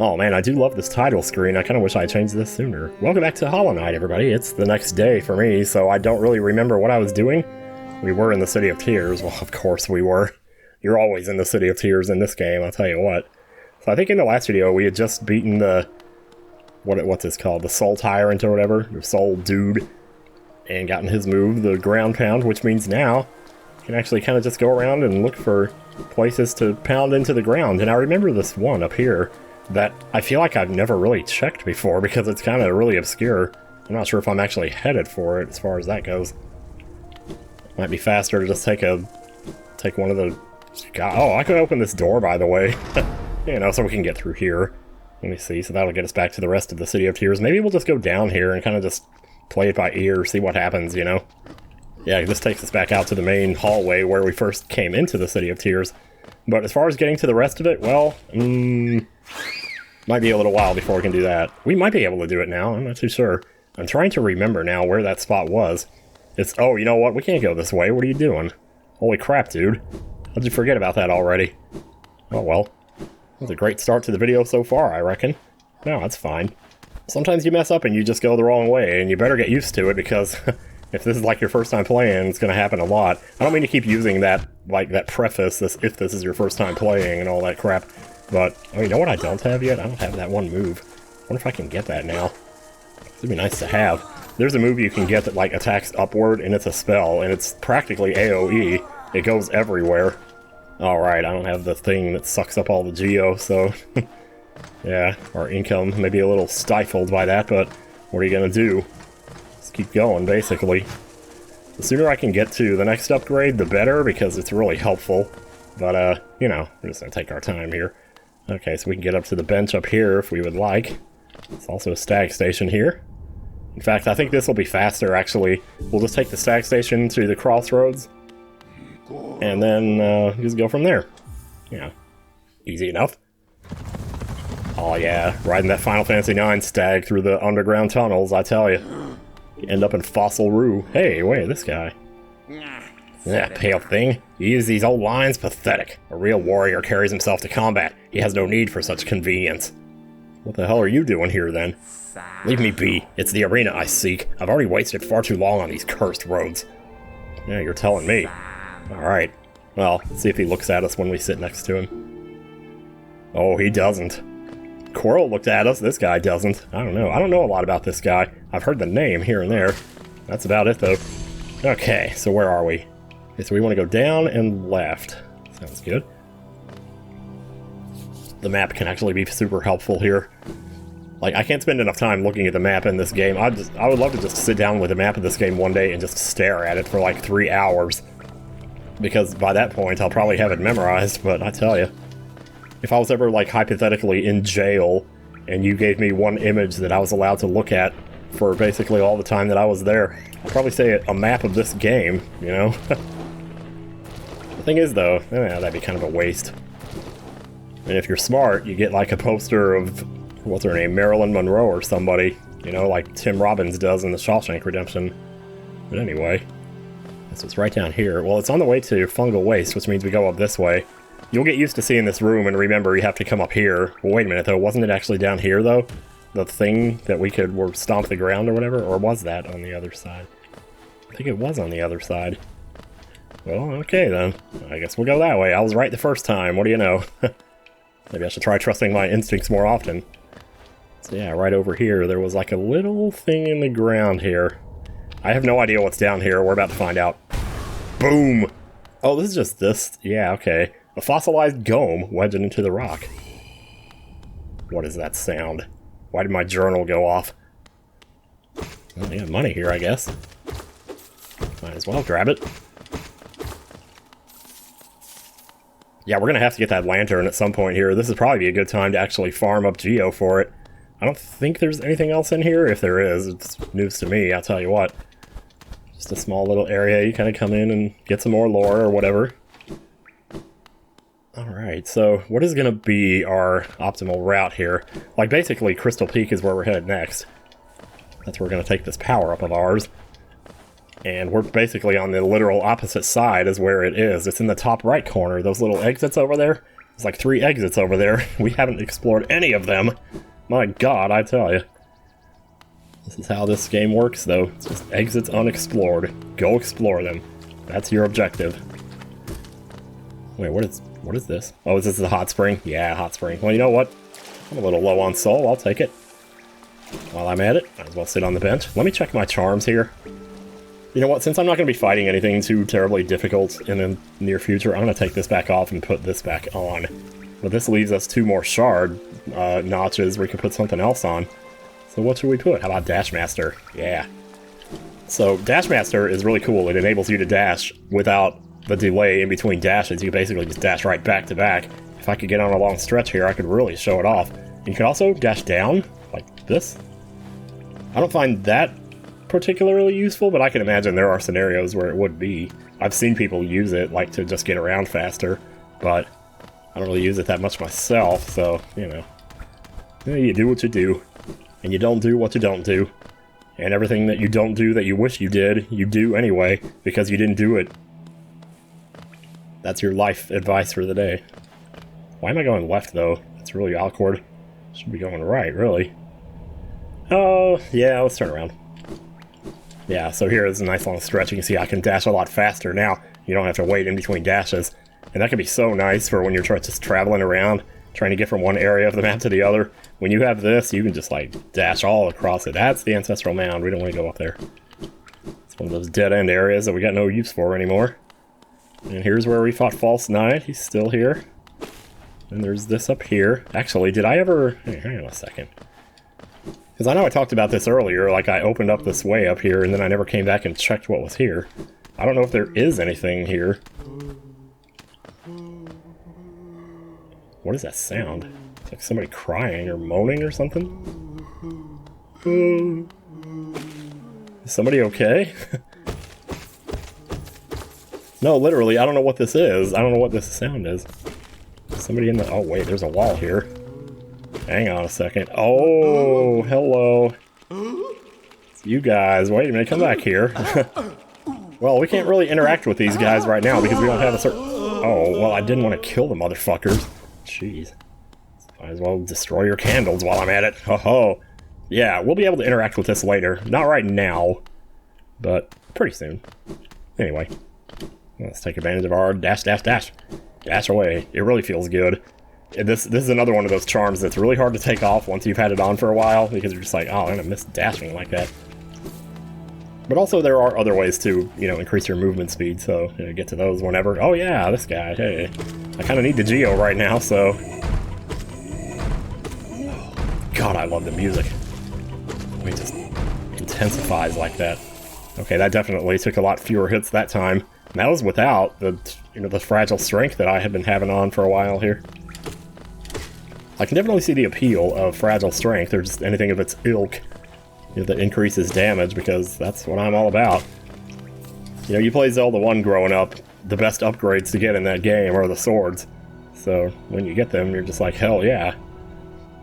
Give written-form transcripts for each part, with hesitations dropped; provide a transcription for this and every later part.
Oh man, I do love this title screen. I kind of wish I had changed this sooner. Welcome back to Hollow Knight, everybody. It's the next day for me, so I don't really remember what I was doing. We were in the City of Tears. Well, of course we were. You're always in the City of Tears in this game, I'll tell you what. So I think in the last video we had just beaten the... What's this called? The Soul Tyrant or whatever? The Soul Dude. And gotten his move, the Ground Pound, which means now you can actually kind of just go around and look for places to pound into the ground. And I remember this one up here that I feel like I've never really checked before because it's kind of really obscure. I'm not sure if I'm actually headed for it as far as that goes. Might be faster to just take one of the... God, oh, I could open this door, by the way. You know, so we can get through here. Let me see, so that'll get us back to the rest of the City of Tears. Maybe we'll just go down here and kind of just play it by ear, see what happens, you know? Yeah, this takes us back out to the main hallway where we first came into the City of Tears. But as far as getting to the rest of it, well, might be a little while before we can do that. We might be able to do it now, I'm not too sure. I'm trying to remember now where that spot was. It's, oh, you know what, we can't go this way, what are you doing? Holy crap, dude. How'd you forget about that already? Oh well. That was a great start to the video so far, I reckon. No, that's fine. Sometimes you mess up and you just go the wrong way, and you better get used to it because if this is like your first time playing, it's gonna happen a lot. I don't mean to keep using that, like, that preface, if this is your first time playing and all that crap, but, oh, you know what I don't have yet? I don't have that one move. I wonder if I can get that now. It'd be nice to have. There's a move you can get that, like, attacks upward, and it's a spell, and it's practically AoE. It goes everywhere. Alright, I don't have the thing that sucks up all the Geo, so... yeah, our income may be a little stifled by that, but what are you gonna do? Just keep going, basically. The sooner I can get to the next upgrade, the better, because it's really helpful. But, you know, we're just gonna take our time here. Okay, so we can get up to the bench up here if we would like. There's also a stag station here. In fact, I think this will be faster, actually. We'll just take the stag station to the Crossroads, and then just go from there. Yeah, easy enough. Oh yeah, riding that Final Fantasy IX stag through the underground tunnels, I tell you. You end up in Fossil Rue. Hey, wait, this guy. Yeah, pale thing. You use these old lines? Pathetic. A real warrior carries himself to combat. He has no need for such convenience. What the hell are you doing here, then? Leave me be. It's the arena I seek. I've already wasted far too long on these cursed roads. Yeah, you're telling me. Alright. Well, see if he looks at us when we sit next to him. Oh, he doesn't. Coral looked at us, this guy doesn't. I don't know. I don't know a lot about this guy. I've heard the name here and there. That's about it, though. Okay, so where are we? Okay, so we want to go down and left. Sounds good. The map can actually be super helpful here. Like, I can't spend enough time looking at the map in this game. I would love to just sit down with the map of this game one day and just stare at it for like 3 hours. Because by that point, I'll probably have it memorized, but I tell you. If I was ever, like, hypothetically in jail, and you gave me one image that I was allowed to look at for basically all the time that I was there, I'd probably say a map of this game, you know? The thing is, though, that'd be kind of a waste. And if you're smart, you get, like, a poster of, what's her name, Marilyn Monroe or somebody, you know, like Tim Robbins does in the Shawshank Redemption. But anyway, so it's right down here. Well, it's on the way to Fungal Waste, which means we go up this way. You'll get used to seeing this room and remember you have to come up here. Well, wait a minute, though. Wasn't it actually down here, though? The thing that we could stomp the ground or whatever? Or was that on the other side? I think it was on the other side. Well, okay, then. I guess we'll go that way. I was right the first time. What do you know? Maybe I should try trusting my instincts more often. So yeah, right over here, there was like a little thing in the ground here. I have no idea what's down here. We're about to find out. Boom! Oh, this is just this? Yeah, okay. A fossilized gome wedged into the rock. What is that sound? Why did my journal go off? Well, we have money here, I guess. Might as well grab it. Yeah, we're gonna have to get that lantern at some point here. This would probably be a good time to actually farm up Geo for it. I don't think there's anything else in here. If there is, it's news to me, I'll tell you what. Just a small little area. You kind of come in and get some more lore or whatever. Alright, so what is going to be our optimal route here? Like, basically, Crystal Peak is where we're headed next. That's where we're going to take this power-up of ours. And we're basically on the literal opposite side is where it is. It's in the top right corner. Those little exits over there, There's like 3 exits over there. We haven't explored any of them. My god, I tell you. This is how this game works, though. It's just exits unexplored. Go explore them. That's your objective. Wait, what is this? Oh, is this the hot spring? Yeah, hot spring. Well, you know what? I'm a little low on soul. I'll take it. While I'm at it, might as well sit on the bench. Let me check my charms here. You know what? Since I'm not going to be fighting anything too terribly difficult in the near future, I'm going to take this back off and put this back on. But this leaves us 2 more shard notches where we can put something else on. So what should we put? How about Dash Master? Yeah. So Dash Master is really cool. It enables you to dash without the delay in between dashes. You basically just dash right back to back. If I could get on a long stretch here, I could really show it off. You can also dash down, like this. I don't find that particularly useful, but I can imagine there are scenarios where it would be. I've seen people use it, like to just get around faster, but I don't really use it that much myself, so, you know. Yeah, you do what you do, and you don't do what you don't do. And everything that you don't do that you wish you did, you do anyway, because you didn't do it. That's your life advice for the day. Why am I going left, though? It's really awkward. Should be going right, really. Oh, yeah, let's turn around. Yeah, so here is a nice long stretch. You can see I can dash a lot faster now. You don't have to wait in between dashes. And that can be so nice for when you're just traveling around, trying to get from one area of the map to the other. When you have this, you can just, like, dash all across it. That's the Ancestral Mound. We don't want to go up there. It's one of those dead-end areas that we got no use for anymore. And here's where we fought False Knight. He's still here. And there's this up here. Actually, did I ever... Hey, hang on a second. Because I know I talked about this earlier, like I opened up this way up here, and then I never came back and checked what was here. I don't know if there is anything here. What is that sound? It's like somebody crying or moaning or something? Is somebody okay? No, literally, I don't know what this is. I don't know what this sound is. Somebody in the... Oh, wait, there's a wall here. Hang on a second. Oh, hello. It's you guys. Wait a minute, come back here. Well, we can't really interact with these guys right now because we don't have a certain... Oh, well, I didn't want to kill the motherfuckers. Jeez. Might as well destroy your candles while I'm at it. Ho-ho. Yeah, we'll be able to interact with this later. Not right now, but pretty soon. Anyway, let's take advantage of our dash, dash, dash. Dash away. It really feels good. This is another one of those charms that's really hard to take off once you've had it on for a while, because you're just like, oh, I'm gonna miss dashing like that. But also there are other ways to, you know, increase your movement speed, so you know, get to those whenever. Oh yeah, this guy, hey. I kind of need the Geo right now, so... God, I love the music. It just intensifies like that. Okay, that definitely took a lot fewer hits that time. And that was without the, you know, the fragile strength that I had been having on for a while here. I can definitely see the appeal of fragile strength, or just anything of its ilk, you know, that increases damage, because that's what I'm all about. You know, you play Zelda 1 growing up, the best upgrades to get in that game are the swords. So when you get them, you're just like, hell yeah.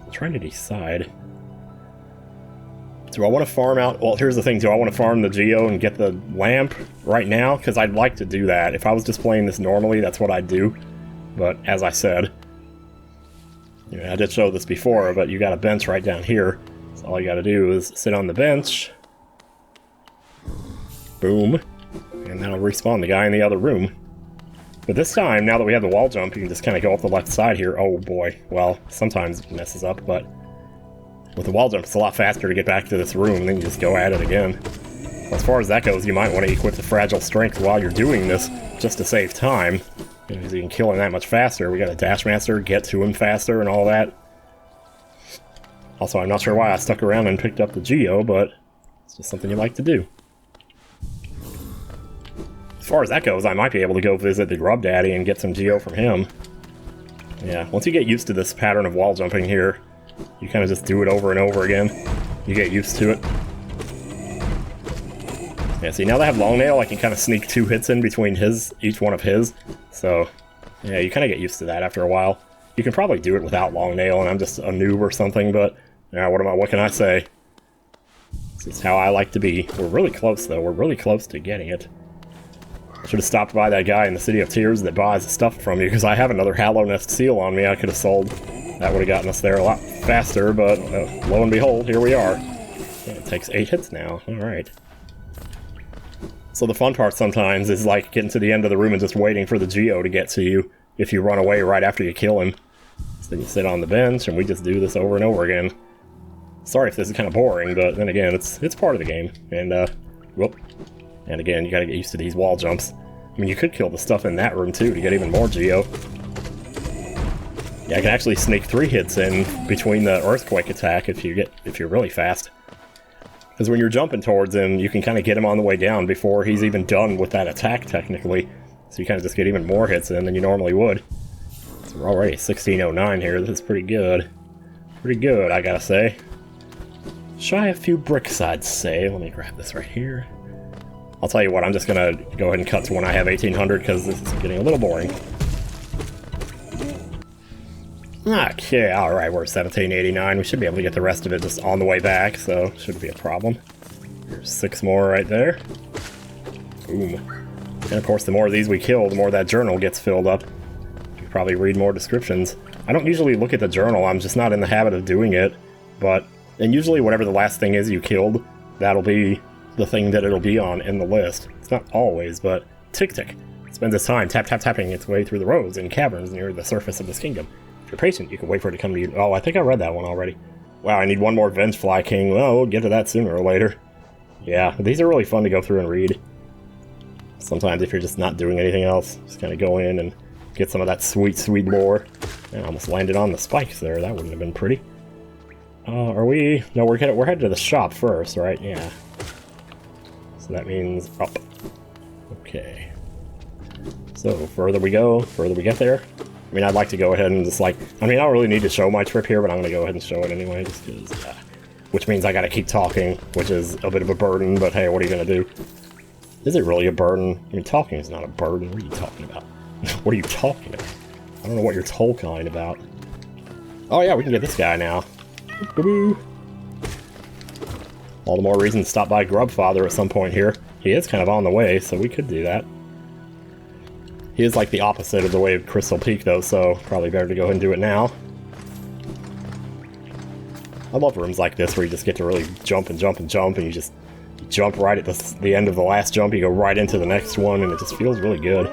I'm trying to decide. Do I want to farm out... Well, here's the thing. Do I want to farm the Geo and get the lamp right now? Because I'd like to do that. If I was just playing this normally, that's what I'd do. But as I said... You know, I did show this before, but you got a bench right down here. So all you got to do is sit on the bench. Boom. And that'll respawn the guy in the other room. But this time, now that we have the wall jump, you can just kind of go up the left side here. Oh boy. Well, sometimes it messes up, but... With the wall jump, it's a lot faster to get back to this room, and then you just go at it again. As far as that goes, you might want to equip the fragile strength while you're doing this, just to save time. Because you can kill him that much faster. We got a Dash Master, get to him faster, and all that. Also, I'm not sure why I stuck around and picked up the Geo, but it's just something you like to do. As far as that goes, I might be able to go visit the Grub Daddy and get some Geo from him. Yeah, once you get used to this pattern of wall jumping here, you kind of just do it over and over again. You get used to it. Yeah, see, now that I have Long Nail, I can kind of sneak 2 hits in between each one of his. So, yeah, you kind of get used to that after a while. You can probably do it without Long Nail, and I'm just a noob or something, but yeah, what can I say? This is how I like to be. We're really close, though. We're really close to getting it. I should have stopped by that guy in the City of Tears that buys the stuff from you, because I have another Hallow Nest seal on me I could have sold. That would have gotten us there a lot faster, but lo and behold, here we are. Yeah, it takes 8 hits now. Alright. So the fun part sometimes is like getting to the end of the room and just waiting for the Geo to get to you if you run away right after you kill him. So then you sit on the bench and we just do this over and over again. Sorry if this is kind of boring, but then again, it's part of the game. And, whoop. And again, you gotta get used to these wall jumps. I mean, you could kill the stuff in that room too to get even more Geo. Yeah, I can actually sneak 3 hits in between the Earthquake attack if you're really fast. Because when you're jumping towards him, you can kind of get him on the way down before he's even done with that attack, technically. So you kind of just get even more hits in than you normally would. So we're already 1609 here. This is pretty good. Pretty good, I gotta say. Shy a few bricks, I'd say. Let me grab this right here. I'll tell you what, I'm just gonna go ahead and cut to when I have 1800, because this is getting a little boring. Okay, alright, we're 1789. We should be able to get the rest of it just on the way back, so shouldn't be a problem. There's 6 more right there. Boom. And of course, the more of these we kill, the more that journal gets filled up. You probably read more descriptions. I don't usually look at the journal, I'm just not in the habit of doing it. And usually whatever the last thing is you killed, that'll be the thing that it'll be on in the list. It's not always, but Tick Tick spends its time tapping its way through the roads and caverns near the surface of this kingdom. If you're patient, you can wait for it to come to you. Oh, I think I read that one already. Wow, I need one more Vengefly King. Well, we'll get to that sooner or later. Yeah, these are really fun to go through and read. Sometimes if you're just not doing anything else, just kind of go in and get some of that sweet, sweet lore. I almost landed on the spikes there. That wouldn't have been pretty. Are we... No, we're headed to the shop first, right? Yeah. So that means up. Okay. So, further we go, further we get there. I mean, I'd like to go ahead and just like... I mean, I don't really need to show my trip here, but I'm going to go ahead and show it anyway, just because... which means I got to keep talking, which is a bit of a burden, but hey, what are you going to do? Is it really a burden? I mean, talking is not a burden. What are you talking about? What are you talking about? I don't know what you're talking about. Oh yeah, we can get this guy now. Boo-boo. All the more reason to stop by Grubfather at some point here. He is kind of on the way, so we could do that. He is like the opposite of the way of Crystal Peak, though, so probably better to go ahead and do it now. I love rooms like this where you just get to really jump and jump and jump, and you just jump right at the end of the last jump, you go right into the next one, and it just feels really good.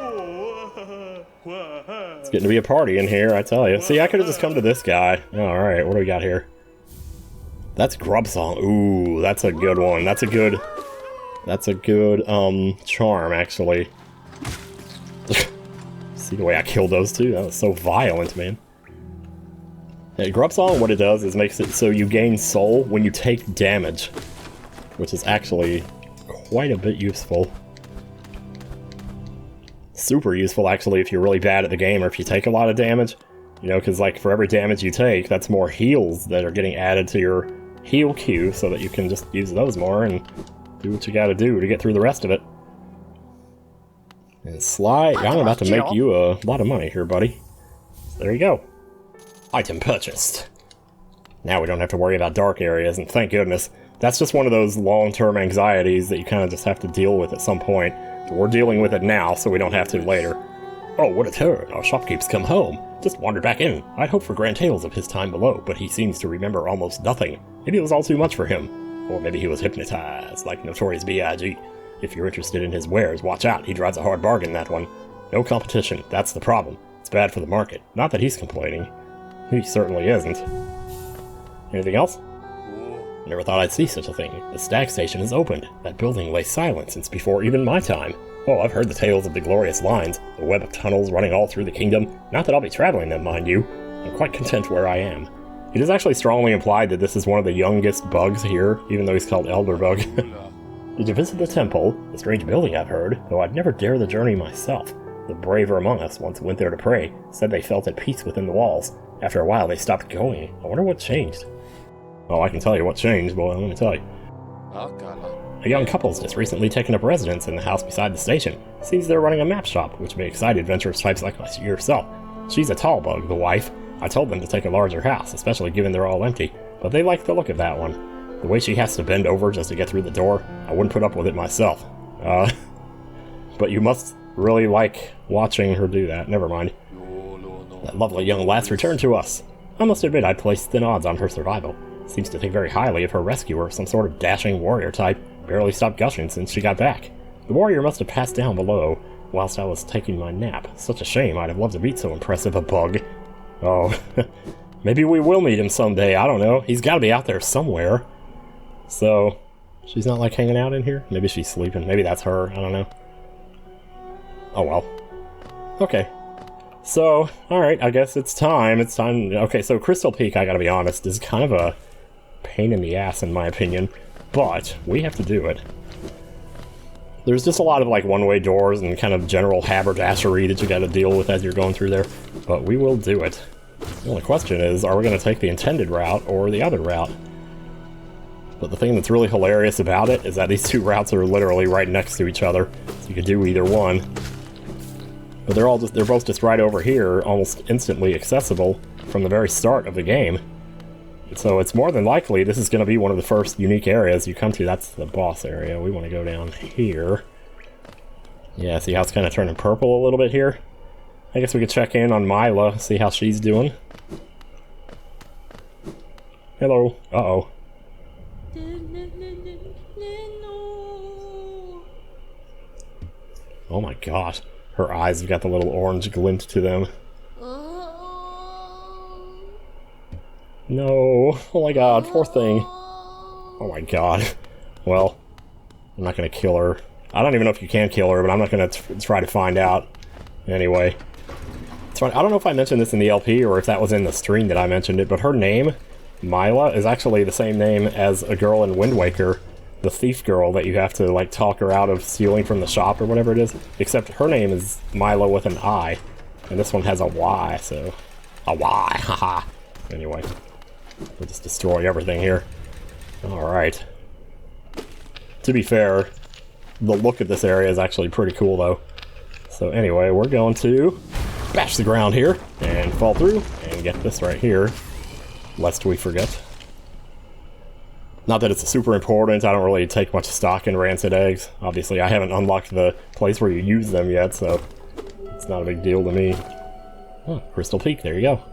It's getting to be a party in here, I tell you. See, I could have just come to this guy. Alright, what do we got here? That's Grub Song. Ooh, that's a good one. That's a good charm, actually. See the way I killed those two? That was so violent, man. Yeah, Grub Song, what it does is makes it so you gain soul when you take damage, which is actually quite a bit useful. Super useful, actually, if you're really bad at the game or if you take a lot of damage. You know, because, like, for every damage you take, that's more heals that are getting added to your heal queue so that you can just use those more and do what you gotta do to get through the rest of it. And Sly, I'm about to make you a lot of money here, buddy. So there you go. Item purchased. Now we don't have to worry about dark areas, and thank goodness. That's just one of those long-term anxieties that you kind of just have to deal with at some point. We're dealing with it now, so we don't have to later. Oh, what a turn. Our shopkeep's come home. Just wandered back in. I'd hoped for grand tales of his time below, but he seems to remember almost nothing. Maybe it was all too much for him. Or maybe he was hypnotized, like Notorious B.I.G. If you're interested in his wares, watch out. He drives a hard bargain, that one. No competition. That's the problem. It's bad for the market. Not that he's complaining. He certainly isn't. Anything else? Never thought I'd see such a thing. The Stag Station is opened. That building lay silent since before even my time. Oh, I've heard the tales of the glorious lines, the web of tunnels running all through the kingdom. Not that I'll be traveling them, mind you. I'm quite content where I am. It is actually strongly implied that this is one of the youngest bugs here, even though he's called Elderbug. Did you visit the temple? A strange building, I've heard, though I'd never dare the journey myself. The braver among us once went there to pray, said they felt at peace within the walls. After a while, they stopped going. I wonder what changed. Oh, I can tell you what changed, boy, let me tell you. A young couple's just recently taken up residence in the house beside the station. Seems they're running a map shop, which may excite adventurous types like yourself. She's a tall bug, the wife. I told them to take a larger house, especially given they're all empty, but they like the look of that one. The way she has to bend over just to get through the door, I wouldn't put up with it myself. but you must really like watching her do that. Never mind. That lovely young lass returned to us. I must admit I placed thin odds on her survival. Seems to think very highly of her rescuer, some sort of dashing warrior type. Barely stopped gushing since she got back. The warrior must have passed down below whilst I was taking my nap. Such a shame, I'd have loved to meet so impressive a bug. Oh, maybe we will meet him someday, I don't know. He's gotta be out there somewhere. So, she's not like hanging out in here? Maybe she's sleeping, maybe that's her, I don't know. Oh well. Okay. So, alright, I guess it's time. Okay, so Crystal Peak, I gotta be honest, is kind of a pain in the ass in my opinion. But, we have to do it. There's just a lot of like one-way doors and kind of general haberdashery that you gotta deal with as you're going through there. But we will do it. The only question is, are we gonna take the intended route or the other route? But the thing that's really hilarious about it is that these two routes are literally right next to each other. So you could do either one. But they're both just right over here, almost instantly accessible from the very start of the game. So it's more than likely this is going to be one of the first unique areas you come to. That's the boss area. We want to go down here. Yeah, see how it's kind of turning purple a little bit here? I guess we could check in on Myla, see how she's doing. Hello. Uh-oh. Oh my gosh. Her eyes have got the little orange glint to them. No. Oh my god, poor thing. Oh my god. Well, I'm not gonna kill her. I don't even know if you can kill her, but I'm not gonna try to find out. Anyway. I don't know if I mentioned this in the LP or if that was in the stream that I mentioned it, but her name, Myla, is actually the same name as a girl in Wind Waker, the thief girl that you have to, like, talk her out of stealing from the shop or whatever it is. Except her name is Myla with an I, and this one has a Y, so... A Y, haha. Anyway. We'll just destroy everything here. Alright. To be fair, the look of this area is actually pretty cool, though. So anyway, we're going to bash the ground here, and fall through, and get this right here, lest we forget. Not that it's super important, I don't really take much stock in rancid eggs. Obviously, I haven't unlocked the place where you use them yet, so it's not a big deal to me. Oh, Crystal Peak, there you go.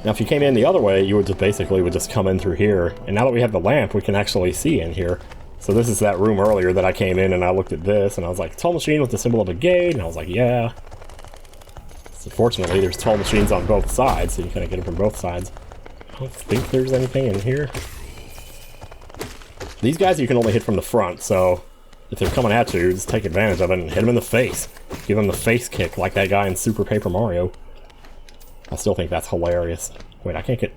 Now, if you came in the other way, you would just basically just come in through here. And now that we have the lamp, we can actually see in here. So this is that room earlier that I came in and I looked at this and I was like, toll machine with the symbol of a gate, and I was like, yeah. So fortunately, there's toll machines on both sides, so you kind of get them from both sides. I don't think there's anything in here. These guys you can only hit from the front, so if they're coming at you, just take advantage of it and hit them in the face. Give them the face kick like that guy in Super Paper Mario. I still think that's hilarious. Wait, I can't get...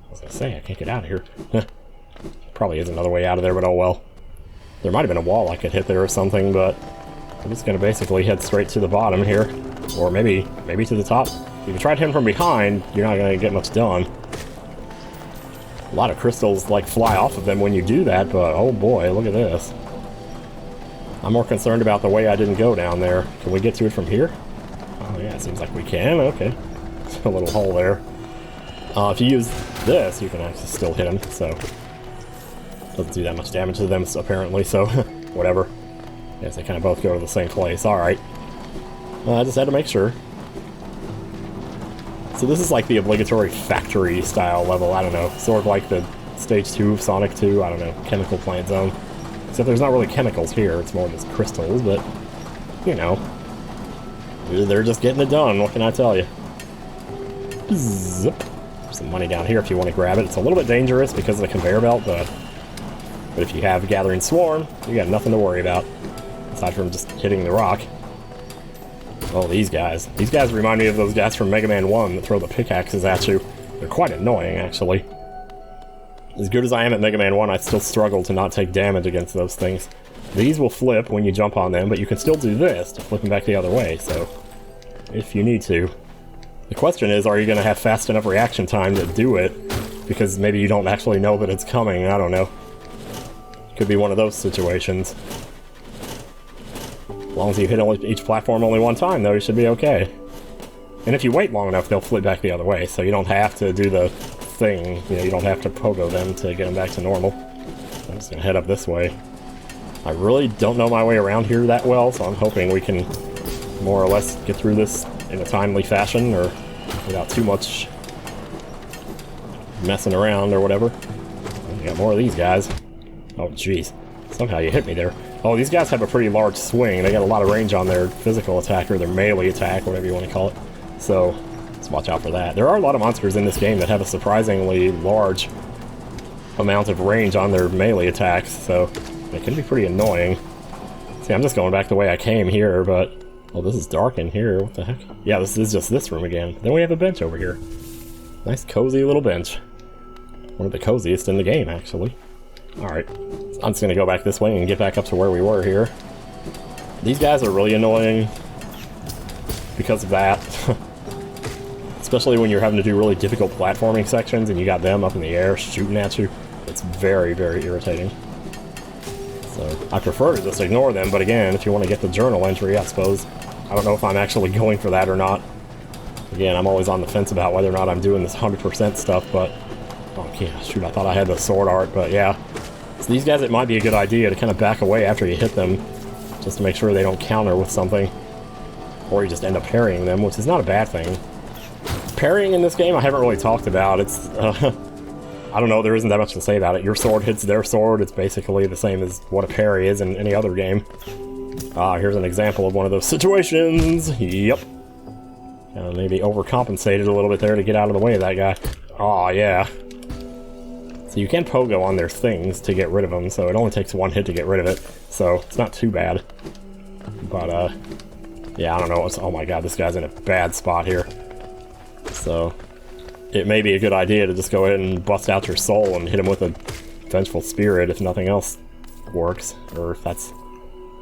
I was gonna say, I can't get out of here. Probably is another way out of there, but oh well. There might have been a wall I could hit there or something, but I'm just gonna basically head straight to the bottom here. Or maybe to the top. If you try to hit him from behind, you're not gonna get much done. A lot of crystals, like, fly off of them when you do that, but oh boy, look at this. I'm more concerned about the way I didn't go down there. Can we get to it from here? Oh yeah, it seems like we can, okay. A little hole there. If you use this, you can actually still hit them, so... Doesn't do that much damage to them, apparently, so... whatever. Yes, they kind of both go to the same place, alright. I just had to make sure. So this is like the obligatory factory-style level, I don't know. Sort of like the Stage 2 of Sonic 2, I don't know, chemical plant zone. Except there's not really chemicals here, it's more just crystals, but... You know. They're just getting it done, what can I tell you? Zip. There's some money down here if you want to grab it. It's a little bit dangerous because of the conveyor belt, but if you have Gathering Swarm, you got nothing to worry about. Aside from just hitting the rock. Oh, these guys. These guys remind me of those guys from Mega Man 1 that throw the pickaxes at you. They're quite annoying, actually. As good as I am at Mega Man 1, I still struggle to not take damage against those things. These will flip when you jump on them, but you can still do this to flip them back the other way, so... if you need to. The question is, are you going to have fast enough reaction time to do it? Because maybe you don't actually know that it's coming, I don't know. Could be one of those situations. As long as you hit each platform only one time, though, you should be okay. And if you wait long enough, they'll flip back the other way, so you don't have to do the thing. You know, you don't have to pogo them to get them back to normal. I'm just going to head up this way. I really don't know my way around here that well, so I'm hoping we can more or less get through this in a timely fashion, or without too much messing around or whatever. We got more of these guys. Oh, jeez. Somehow you hit me there. Oh, these guys have a pretty large swing. They got a lot of range on their physical attack, or their melee attack, whatever you want to call it. So, let's watch out for that. There are a lot of monsters in this game that have a surprisingly large amount of range on their melee attacks, so it can be pretty annoying. See, I'm just going back the way I came here, but... Oh, this is dark in here. What the heck? Yeah, this is just this room again. Then we have a bench over here. Nice, cozy little bench. One of the coziest in the game, actually. Alright. I'm just gonna go back this way and get back up to where we were here. These guys are really annoying because of that. Especially when you're having to do really difficult platforming sections and you got them up in the air shooting at you. It's very, very irritating. So, I prefer to just ignore them, but again, if you want to get the journal entry, I suppose. I don't know if I'm actually going for that or not. Again, I'm always on the fence about whether or not I'm doing this 100% stuff, but... Oh, yeah, shoot, I thought I had the sword art, but yeah. So these guys, it might be a good idea to kind of back away after you hit them, just to make sure they don't counter with something. Or you just end up parrying them, which is not a bad thing. Parrying in this game, I haven't really talked about. It's, I don't know, there isn't that much to say about it. Your sword hits their sword, it's basically the same as what a parry is in any other game. Ah, here's an example of one of those situations. Yep. Maybe overcompensated a little bit there to get out of the way of that guy. Aw, yeah. So you can pogo on their things to get rid of them, so it only takes one hit to get rid of it. So, it's not too bad. But, yeah, I don't know. Oh my god, this guy's in a bad spot here. So, it may be a good idea to just go ahead and bust out your soul and hit him with a vengeful spirit if nothing else works, or if that's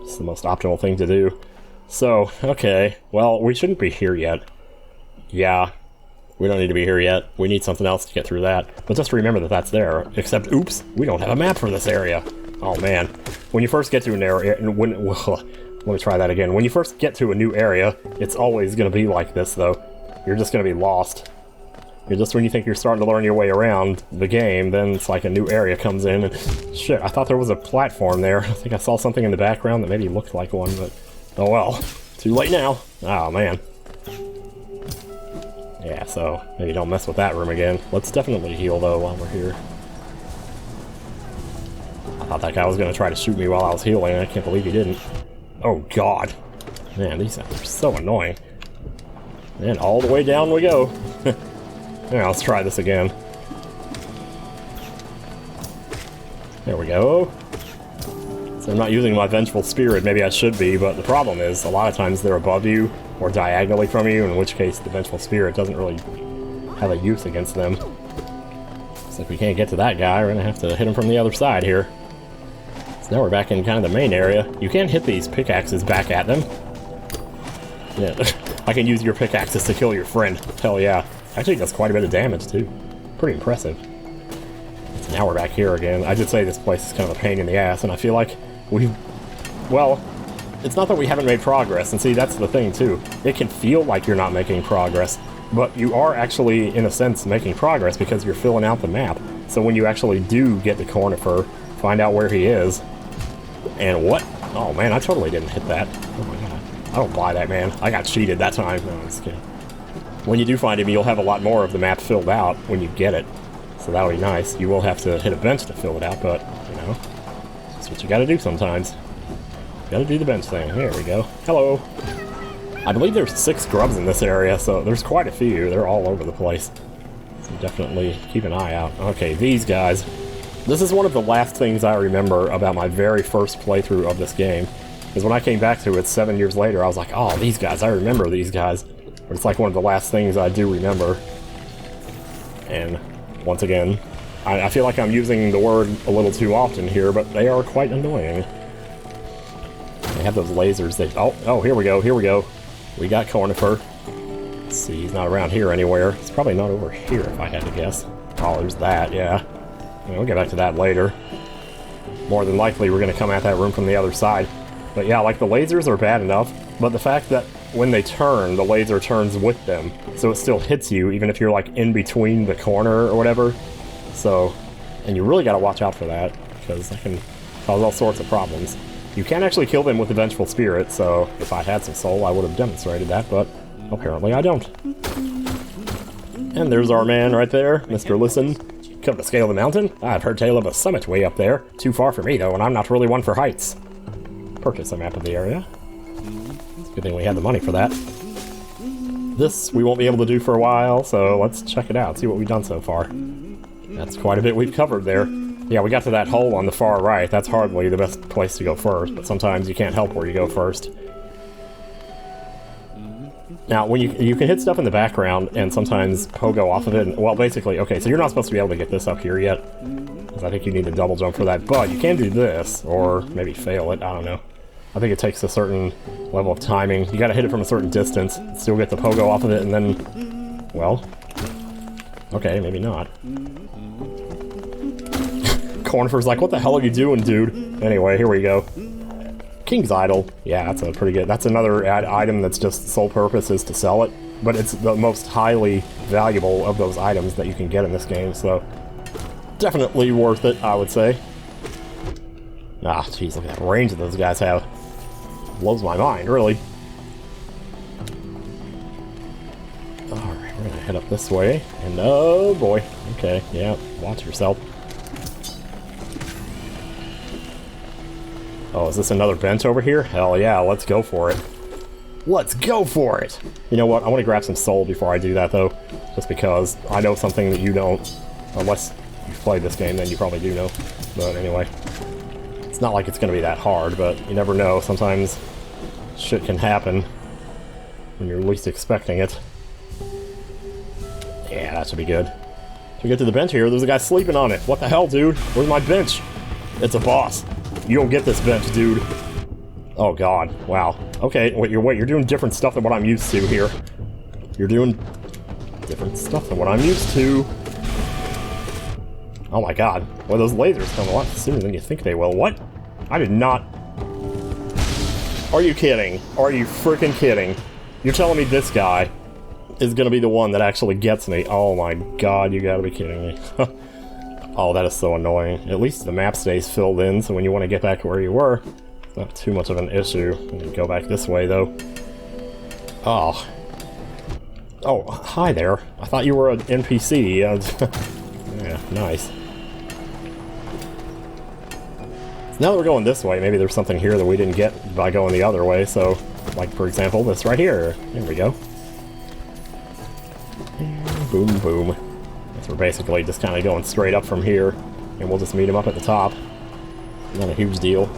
just the most optimal thing to do. So, okay, well, we shouldn't be here yet. Yeah, we don't need to be here yet. We need something else to get through that. But just remember that that's there. Except, oops, we don't have a map for this area. Oh man, when you first get to an area, well, let me try that again. When you first get to a new area, it's always going to be like this, though. You're just going to be lost. You're just when you think you're starting to learn your way around the game, then it's like a new area comes in, and shit, I thought there was a platform there. I think I saw something in the background that maybe looked like one, but oh well. Too late now. Oh man. Yeah, so maybe don't mess with that room again. Let's definitely heal, though, while we're here. I thought that guy was going to try to shoot me while I was healing, and I can't believe he didn't. Oh god. Man, these guys are so annoying. And all the way down we go. Yeah, let's try this again. There we go. So I'm not using my Vengeful Spirit, maybe I should be, but the problem is, a lot of times they're above you, or diagonally from you, in which case the Vengeful Spirit doesn't really have a use against them. So if we can't get to that guy, we're gonna have to hit him from the other side here. So now we're back in kind of the main area. You can hit these pickaxes back at them. Yeah, I can use your pickaxes to kill your friend. Hell yeah. Actually does quite a bit of damage too. Pretty impressive. So now we're back here again. I did say this place is kind of a pain in the ass, and I feel like well, it's not that we haven't made progress, and see, that's the thing too. It can feel like you're not making progress, but you are actually, in a sense, making progress because you're filling out the map. So when you actually do get to Cornifer, find out where he is, and what? Oh man, I totally didn't hit that. Oh my god. I don't buy that, man. I got cheated that time. No, I'm just kidding. When you do find him, you'll have a lot more of the map filled out when you get it. So that'll be nice. You will have to hit a bench to fill it out, but, you know, that's what you gotta do sometimes. You gotta do the bench thing. There we go. Hello. I believe there's 6 grubs in this area, so there's quite a few. They're all over the place. So definitely keep an eye out. Okay, these guys. This is one of the last things I remember about my very first playthrough of this game. Because when I came back to it 7 years later, I was like, oh, these guys, I remember these guys. But it's like one of the last things I do remember. And once again, I feel like I'm using the word a little too often here, but they are quite annoying. They have those lasers. Oh, here we go, here we go. We got Cornifer. Let's see, he's not around here anywhere. He's probably not over here, if I had to guess. Oh, there's that, yeah. We'll get back to that later. More than likely, we're going to come at that room from the other side. But yeah, like, the lasers are bad enough, but the fact that when they turn, the laser turns with them, so it still hits you, even if you're, like, in between the corner or whatever. So, and you really gotta watch out for that, because that can cause all sorts of problems. You can actually kill them with the Vengeful Spirit, so if I had some soul, I would have demonstrated that, but apparently I don't. And there's our man right there, Mr. Listen. Come to scale the mountain? I've heard tale of a summit way up there. Too far for me, though, and I'm not really one for heights. Purchase a map of the area. It's a good thing we had the money for that. This we won't be able to do for a while, so let's check it out, see what we've done so far. That's quite a bit we've covered there. Yeah, we got to that hole on the far right. That's hardly the best place to go first, but sometimes you can't help where you go first. Now, when you can hit stuff in the background and sometimes pogo off of it, and, well, basically, okay, so you're not supposed to be able to get this up here yet, because I think you need to double jump for that, but you can do this, or maybe fail it, I don't know. I think it takes a certain level of timing. You gotta hit it from a certain distance, still get the pogo off of it, and then, well, okay, maybe not. Cornifer's like, what the hell are you doing, dude? Anyway, here we go. King's Idol. Yeah, that's a pretty good... That's another item that's just sole purpose is to sell it. But it's the most highly valuable of those items that you can get in this game, so... Definitely worth it, I would say. Ah, jeez, look at that range that those guys have. Blows my mind, really. Alright, we're gonna head up this way. And oh boy. Okay, yeah, watch yourself. Oh, is this another bench over here? Hell yeah, let's go for it. Let's go for it! You know what, I want to grab some soul before I do that, though. Just because I know something that you don't. Unless you've played this game, then you probably do know. But anyway. It's not like it's going to be that hard, but you never know. Sometimes shit can happen when you're least expecting it. Yeah, that should be good. So we get to the bench here, there's a guy sleeping on it. What the hell, dude? Where's my bench? It's a boss. You don't get this bench, dude. Oh god, wow. Okay, wait, you're doing different stuff than what I'm used to here. You're doing different stuff than what I'm used to. Oh my god. Well, those lasers come a lot sooner than you think they will. What? I did not... Are you kidding? Are you freaking kidding? You're telling me this guy is gonna be the one that actually gets me? Oh my god, you gotta be kidding me. Oh, that is so annoying. At least the map stays filled in, so when you want to get back to where you were, it's not too much of an issue. I'm gonna go back this way, though. Oh. Oh, hi there. I thought you were an NPC. Yeah, nice. Now that we're going this way, maybe there's something here that we didn't get by going the other way, so, like, for example, this right here. There we go. And boom, boom. We're basically just kind of going straight up from here, and we'll just meet him up at the top. Not a huge deal.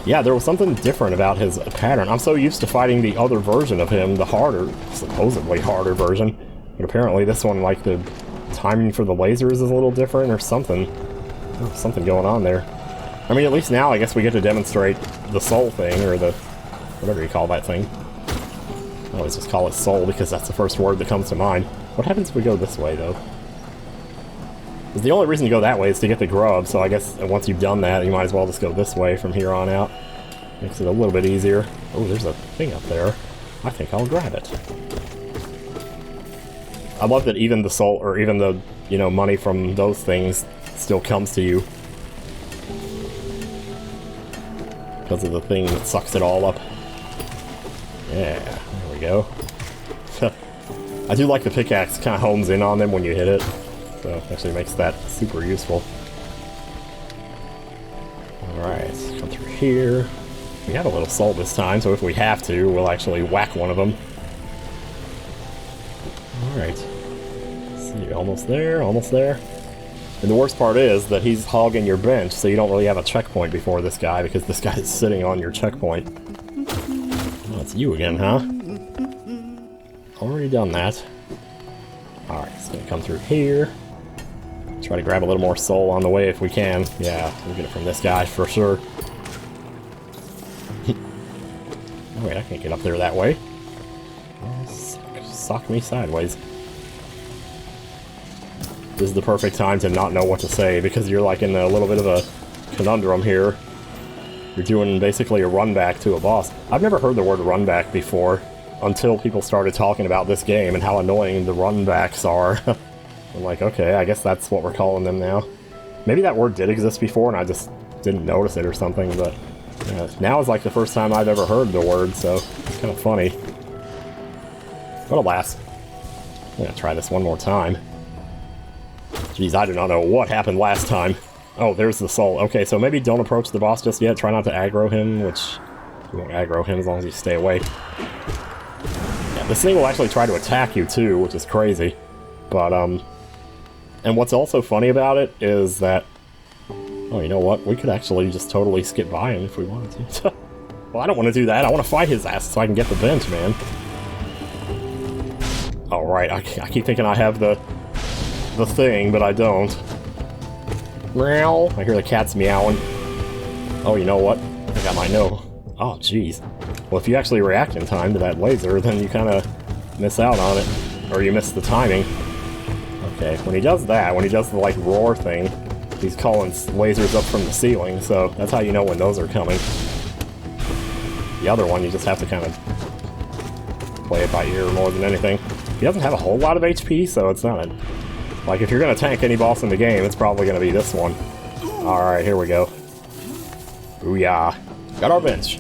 Yeah, there was something different about his pattern. I'm so used to fighting the other version of him, the harder, supposedly harder version, but apparently this one, like, the timing for the lasers is a little different or something. There's something going on there. I mean, at least now I guess we get to demonstrate the soul thing, or the... whatever you call that thing. I always just call it soul because that's the first word that comes to mind. What happens if we go this way, though? Because the only reason you go that way is to get the grub, so I guess once you've done that, you might as well just go this way from here on out. Makes it a little bit easier. Oh, there's a thing up there. I think I'll grab it. I love that even the soul, or even the, you know, money from those things still comes to you. Because of the thing that sucks it all up. Yeah, there we go. I do like the pickaxe kind of homes in on them when you hit it, so it actually makes that super useful. Alright, come through here. We have a little salt this time, so if we have to, we'll actually whack one of them. Alright. See, almost there, almost there. And the worst part is that he's hogging your bench, so you don't really have a checkpoint before this guy, because this guy is sitting on your checkpoint. Oh, it's you again, huh? Already done that. Alright, it's gonna come through here. Try to grab a little more soul on the way if we can. Yeah, we'll get it from this guy for sure. Oh wait, I can't get up there that way. Sock me sideways. This is the perfect time to not know what to say, because you're like in a little bit of a conundrum here. You're doing basically a run back to a boss. I've never heard the word run back before, until people started talking about this game and how annoying the run backs are. I'm like, okay, I guess that's what we're calling them now. Maybe that word did exist before and I just didn't notice it or something, but Yeah, now is like the first time I've ever heard the word, so it's kind of funny. But alas, I'm gonna try this one more time. Jeez, I do not know what happened last time. Oh, there's the soul. Okay, so maybe don't approach the boss just yet. Try not to aggro him, which you won't aggro him as long as you stay away. Yeah, this thing will actually try to attack you too, which is crazy. But, and what's also funny about it is that, oh, you know what? We could actually just totally skip by him if we wanted to. Well, I don't want to do that. I want to fight his ass so I can get the bench, man. Alright, I keep thinking I have the thing, but I don't. Meow. I hear the cats meowing. Oh, you know what? I think I might know. Oh, jeez. Well, if you actually react in time to that laser, then you kind of miss out on it. Or you miss the timing. Okay, when he does that, when he does the, like, roar thing, he's calling lasers up from the ceiling, so that's how you know when those are coming. The other one, you just have to kind of play it by ear more than anything. He doesn't have a whole lot of HP, so it's not a... Like, if you're gonna tank any boss in the game, it's probably gonna be this one. Alright, here we go. Booyah. Got our bench.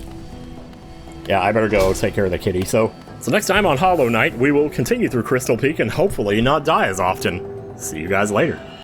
Yeah, I better go take care of the kitty. So next time on Hollow Knight, we will continue through Crystal Peak and hopefully not die as often. See you guys later.